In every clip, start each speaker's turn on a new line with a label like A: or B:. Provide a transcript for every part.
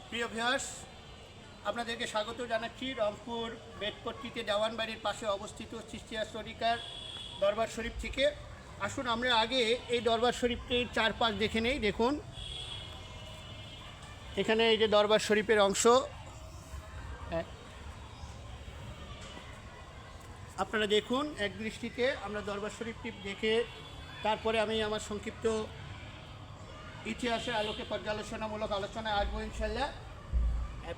A: প্রিয় ভিউয়ার্স, আপনাদেরকে স্বাগত জানাচ্ছি রংপুর বেতপট্টিতে দেওয়ানবাড়ির পাশে অবস্থিত চিশতিয়া তরিকার দরবার শরীফ থেকে। আসুন আমরা আগে এই দরবার শরীফটির চারপাশ দেখে নেই। দেখুন, এখানে এই যে দরবার শরীফের অংশ, আপনারা দেখুন এক দৃষ্টিতে। আমরা দরবার শরীফটি দেখে তারপরে আমি আমার সংক্ষিপ্ত ইতিহাসের আলোকে পর্যালোচনামূলক আলোচনায় আসবো ইনশাল্লাহ।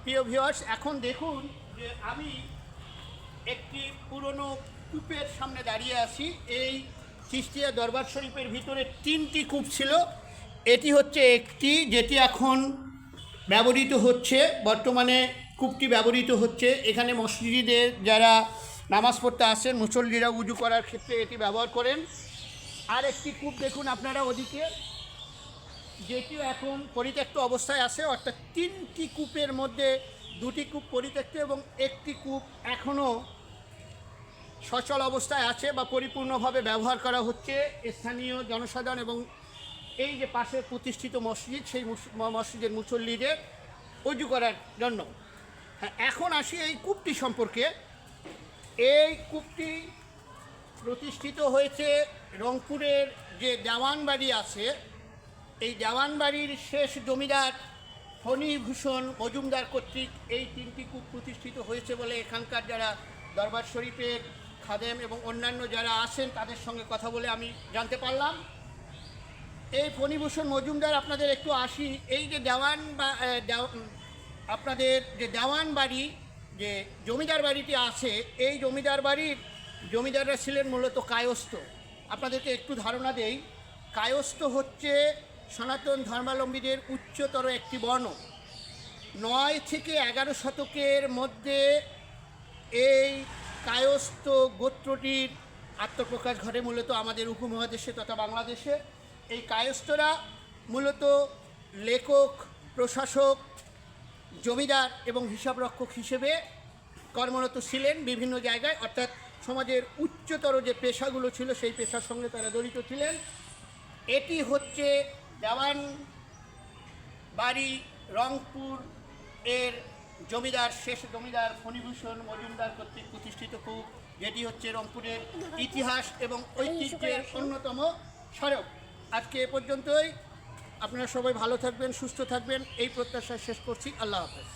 A: প্রিয় ভিউয়ার্স, এখন দেখুন যে আমি একটি পুরনো কূপের সামনে দাঁড়িয়ে আছি। এই চিশতিয়া দরবার শরীফের ভিতরে 3টি কূপ ছিল। এটি হচ্ছে একটি, যেটি এখন ব্যবহৃত হচ্ছে। বর্তমানে কূপটি ব্যবহৃত হচ্ছে। এখানে মসজিদে যারা নামাজ পড়তে আসেন, মুসল্লিরা উজু করার ক্ষেত্রে এটি ব্যবহার করেন। আর একটি কূপ দেখুন আপনারা ওদিকে, যেটিও এখন পরিত্যক্ত অবস্থায় আছে। অর্থাৎ 3টি কূপের মধ্যে 2টি কূপ পরিত্যক্ত এবং একটি কূপ এখনও সচল অবস্থায় আছে বা পরিপূর্ণভাবে ব্যবহার করা হচ্ছে স্থানীয় জনসাধারণ এবং এই যে পাশে প্রতিষ্ঠিত মসজিদ, সেই মসজিদের মুসল্লিদের উজু করার জন্য। হ্যাঁ, এখন আসি এই কূপটি সম্পর্কে। এই কূপটি প্রতিষ্ঠিত হয়েছে রংপুরের যে দেওয়ানবাড়ি আছে, এই দেওয়ানবাড়ির শেষ জমিদার ফণীভূষণ মজুমদার কর্তৃক এই 3টি কূপ প্রতিষ্ঠিত হয়েছে বলে এখানকার যারা দরবার শরীফের খাদেম এবং অন্যান্য যারা আছেন তাদের সঙ্গে কথা বলে আমি জানতে পারলাম। এই ফণীভূষণ মজুমদার, আপনাদের একটু আসি, এই যে আপনাদের যে দেওয়ানবাড়ি, যে জমিদার বাড়িটি আছে, এই জমিদার বাড়ির জমিদাররা ছিলেন মূলত কায়স্থ। আপনাদেরকে একটু ধারণা দেই, কায়স্থ হচ্ছে সনাতন ধর্মাবলম্বীদের উচ্চতর একটি বর্ণ। 9 থেকে 11 শতকের মধ্যে এই কায়স্থ গোত্রটির আত্মপ্রকাশ ঘটে মূলত আমাদের উপমহাদেশে তথা বাংলাদেশে। এই কায়স্থরা মূলত লেখক, প্রশাসক, জমিদার এবং হিসাবরক্ষক হিসেবে কর্মরত ছিলেন বিভিন্ন জায়গায়। অর্থাৎ সমাজের উচ্চতর যে পেশাগুলো ছিল সেই পেশার সঙ্গে তারা জড়িত ছিলেন। এটি হচ্ছে দেওয়ানবাড়ি রংপুর এর জমিদার, শেষ জমিদার ফণীভূষণ মজুমদার কর্তৃক প্রতিষ্ঠিত কূপ, যেটি হচ্ছে রংপুরের ইতিহাস এবং ঐতিহ্যের অন্যতম স্মারক। আজকে এ পর্যন্তই। আপনারা সবাই ভালো থাকবেন, সুস্থ থাকবেন, এই প্রত্যাশা শেষ করছি। আল্লাহ হাফেজ।